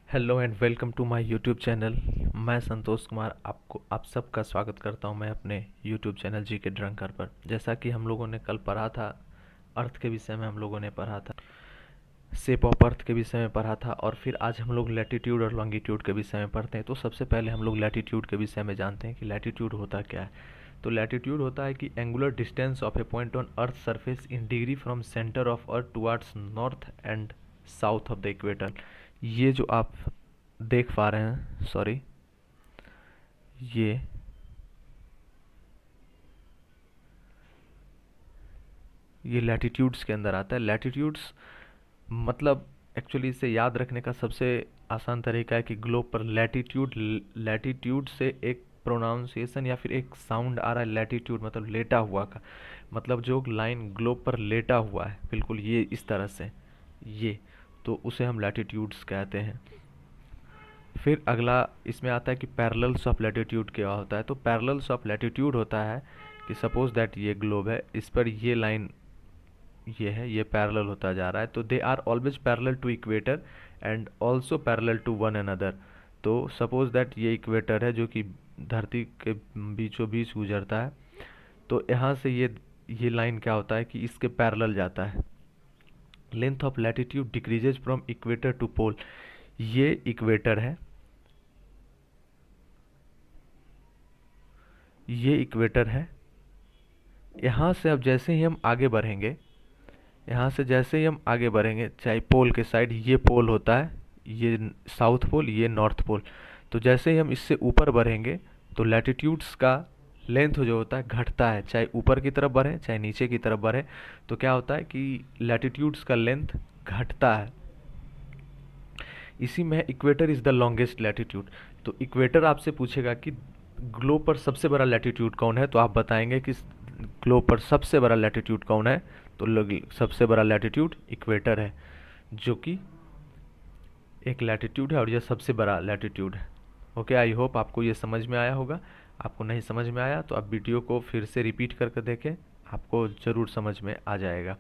Hello and welcome to my YouTube channel. मैं संतोष कुमार आप सबका स्वागत करता हूं मैं अपने यूट्यूब चैनल जी के ड्रंकर पर। जैसा कि हम लोगों ने कल पढ़ा था, अर्थ के विषय में हम लोगों ने पढ़ा था, शेप ऑफ अर्थ के विषय में पढ़ा था, और फिर आज हम लोग लैटिट्यूड और लॉन्गिट्यूड के विषय में पढ़ते हैं। तो सबसे पहले हम लोग लैटिट्यूड के विषय में जानते हैं कि लैटिट्यूड होता क्या है। तो लैटिट्यूड होता है कि angular distance of A point on earth surface in degree from centre of earth towards north and south of the equator. ये जो आप देख पा रहे हैं, सॉरी, ये ये लैटिट्यूड्स के अंदर आता है। लैटिट्यूड्स मतलब एक्चुअली इसे याद रखने का सबसे आसान तरीका है कि ग्लोब पर लैटिट्यूड, लैटिट्यूड से एक प्रोनाउंसिएशन या फिर एक साउंड आ रहा है। लैटिट्यूड मतलब लेटा हुआ का मतलब जो लाइन ग्लोब पर लेटा हुआ है बिल्कुल ये इस तरह से, ये तो उसे हम लैटिट्यूड्स कहते हैं। फिर अगला इसमें आता है कि पैरेलल्स ऑफ लैटिट्यूड क्या होता है। तो पैरेलल्स ऑफ लैटिट्यूड होता है कि सपोज दैट ये ग्लोब है, इस पर ये लाइन ये है, ये पैरेलल होता जा रहा है, तो they are always parallel to equator and also parallel to one another. तो सपोज दैट ये इक्वेटर है जो कि धरती के बीचों बीच गुजरता है, तो यहाँ से ये लाइन क्या होता है कि इसके पैरेलल जाता है। Length of latitude decreases from equator to pole. ये इक्वेटर है, ये इक्वेटर है। यहाँ से अब जैसे ही हम आगे बढ़ेंगे, यहाँ से जैसे ही हम आगे बढ़ेंगे, चाहे पोल के साइड, ये पोल होता है, ये साउथ पोल, ये नॉर्थ पोल। तो जैसे ही हम इससे ऊपर बढ़ेंगे तो लैटिट्यूड्स का लेंथ जो होता है घटता है, चाहे ऊपर की तरफ बढ़े चाहे नीचे की तरफ बढ़े। तो क्या होता है कि लैटिट्यूड्स का लेंथ घटता है। इसी में equator is the longest latitude. तो इक्वेटर आपसे पूछेगा कि ग्लोब पर सबसे बड़ा लैटिट्यूड कौन है, तो आप बताएंगे कि ग्लोब पर सबसे बड़ा लैटिट्यूड कौन है। तो सबसे बड़ा लैटिट्यूड इक्वेटर है, जो कि एक लैटिट्यूड है और यह सबसे बड़ा लैटिट्यूड है। ओके, आई होप आपको ये समझ में आया होगा। आपको नहीं समझ में आया तो आप वीडियो को फिर से रिपीट करके देखें, आपको ज़रूर समझ में आ जाएगा।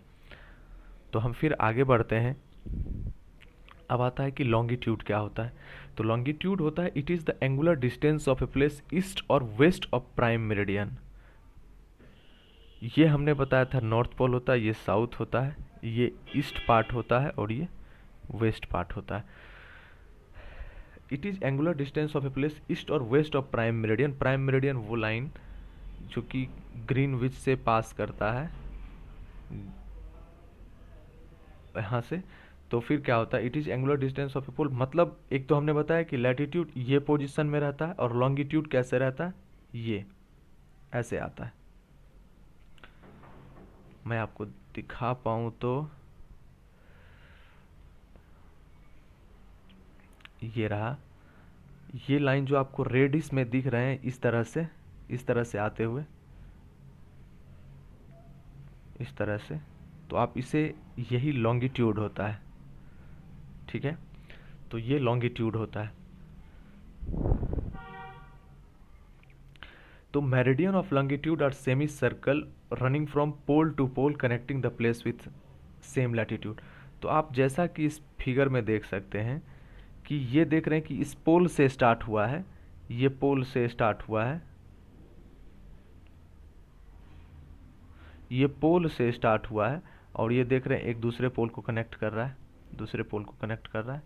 तो हम फिर आगे बढ़ते हैं। अब आता है कि लॉन्गिट्यूड क्या होता है। तो लॉन्गिट्यूड होता है it is the angular distance of a place east और वेस्ट ऑफ प्राइम मेरिडियन। ये हमने बताया था नॉर्थ पोल होता है, ये साउथ होता है, ये ईस्ट पार्ट होता है और ये वेस्ट पार्ट होता है। It is angular distance of a place east और west of prime meridian. Prime meridian वो लाइन जो कि ग्रीनविच से पास करता है यहाँ से। तो फिर क्या होता है, it is angular distance of a pole, मतलब एक तो हमने बताया कि लैटिट्यूड ये पोजीशन में रहता है और लॉन्गिट्यूड कैसे रहता है, ये ऐसे आता है। मैं आपको दिखा पाऊँ तो ये रहा, ये लाइन जो आपको रेड इसमें दिख रहे हैं इस तरह से आते हुए, इस तरह से, तो आप इसे, यही लॉन्गिट्यूड होता है। ठीक है, तो ये लॉन्गिट्यूड होता है। तो meridian of longitude are semi circle running from pole to pole connecting the place with same latitude. तो आप जैसा कि इस फिगर में देख सकते हैं कि ये देख रहे हैं कि इस पोल से स्टार्ट हुआ है, ये पोल से स्टार्ट हुआ है, ये पोल से स्टार्ट हुआ है, और ये देख रहे हैं एक दूसरे पोल को कनेक्ट कर रहा है, दूसरे पोल को कनेक्ट कर रहा है,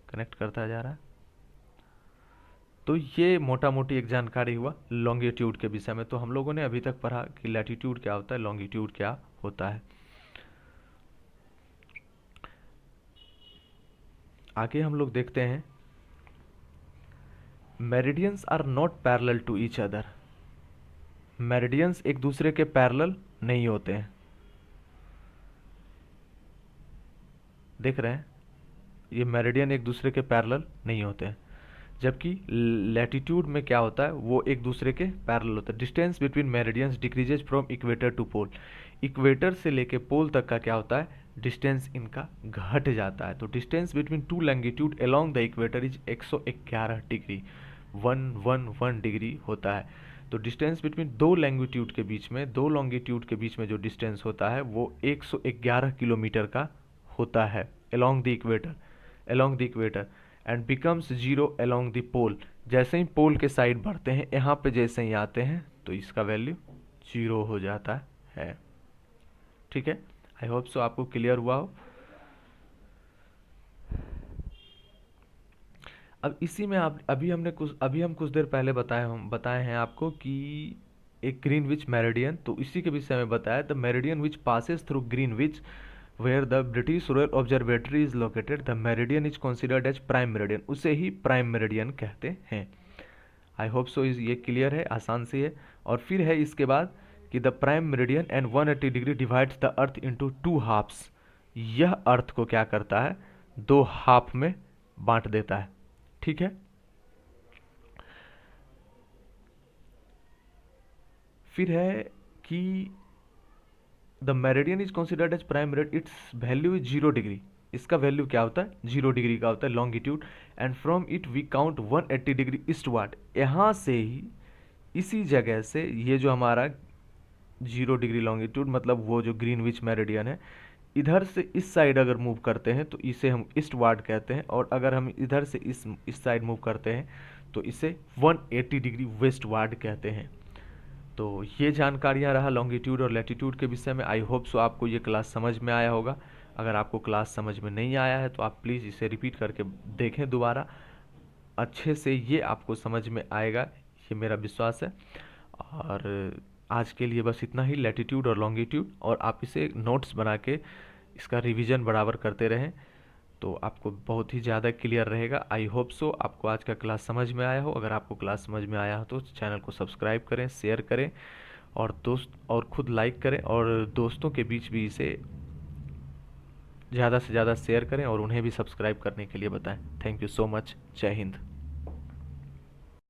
कनेक्ट करता जा रहा है। तो ये मोटा मोटी एक जानकारी हुआ लॉन्गिट्यूड के विषय में। तो हम लोगों ने अभी तक पढ़ा कि लैटिट्यूड क्या होता है, लॉन्गिट्यूड क्या होता है। आगे हम लोग देखते हैं, meridians are not parallel to each other. Meridians एक दूसरे के पैरेलल नहीं होते हैं, देख रहे हैं, ये मेरिडियन एक दूसरे के पैरेलल नहीं होते हैं। जबकि लैटिट्यूड में क्या होता है, वो एक दूसरे के पैरेलल होता है। Distance between meridians decreases from equator to pole. Equator से लेके पोल तक का क्या होता है, डिस्टेंस इनका घट जाता है। तो distance between two longitude along the equator is 111 degree, 111 degree होता है। तो डिस्टेंस बिटवीन दो लैंगिट्यूड के बीच में, दो लॉन्गिट्यूड के बीच में जो डिस्टेंस होता है वो 111 किलोमीटर का होता है along the equator. along the equator and becomes 0 along the pole। जैसे ही पोल के साइड बढ़ते हैं, यहाँ पे जैसे ही आते हैं तो इसका वैल्यू 0 हो जाता है। ठीक है, आई होप सो आपको क्लियर हुआ हो। अब इसी में आप अभी हम कुछ देर पहले बताए हैं आपको कि एक ग्रीनविच मेरिडियन, तो इसी के विषय में बताया। The meridian which passes through Greenwich where the British Royal Observatory is located, the meridian is considered as prime meridian, उसे ही प्राइम मेरिडियन कहते हैं। आई होप सो ये क्लियर है, आसान सी है। और फिर है इसके बाद कि the prime meridian and 180 degree divides the earth into 2 halves. यह अर्थ को क्या करता है, 2 हाफ में बांट देता है। ठीक है, फिर है कि the meridian is considered as prime meridian, its value is 0 degree. इसका वैल्यू क्या होता है, 0 डिग्री का होता है longitude. And from it we count 180 degree eastward. यहाँ से ही, इसी जगह से, ये जो हमारा 0 डिग्री लॉन्गिट्यूड मतलब वो जो ग्रीनविच मेरिडियन है, इधर से इस साइड अगर मूव करते हैं तो इसे हम ईस्टवर्ड कहते हैं, और अगर हम इधर से इस साइड मूव करते हैं तो इसे 180 डिग्री वेस्टवर्ड कहते हैं। तो ये जानकारियाँ रहा लॉन्गिट्यूड और लैटिट्यूड के विषय में। आई होप सो आपको ये क्लास समझ में आया होगा। अगर आपको क्लास समझ में नहीं आया है तो आप प्लीज़ इसे रिपीट करके देखें दोबारा, अच्छे से ये आपको समझ में आएगा, ये मेरा विश्वास है। और आज के लिए बस इतना ही, लैटिट्यूड और लॉन्गिट्यूड, और आप इसे नोट्स बना के इसका रिवीजन बराबर करते रहें तो आपको बहुत ही ज़्यादा क्लियर रहेगा। आई होप सो आपको आज का क्लास समझ में आया हो। अगर आपको क्लास समझ में आया हो तो चैनल को सब्सक्राइब करें, शेयर करें, और खुद लाइक करें, और दोस्तों के बीच भी इसे ज़्यादा से ज़्यादा शेयर करें और उन्हें भी सब्सक्राइब करने के लिए बताएं। Thank you so much. जय हिंद।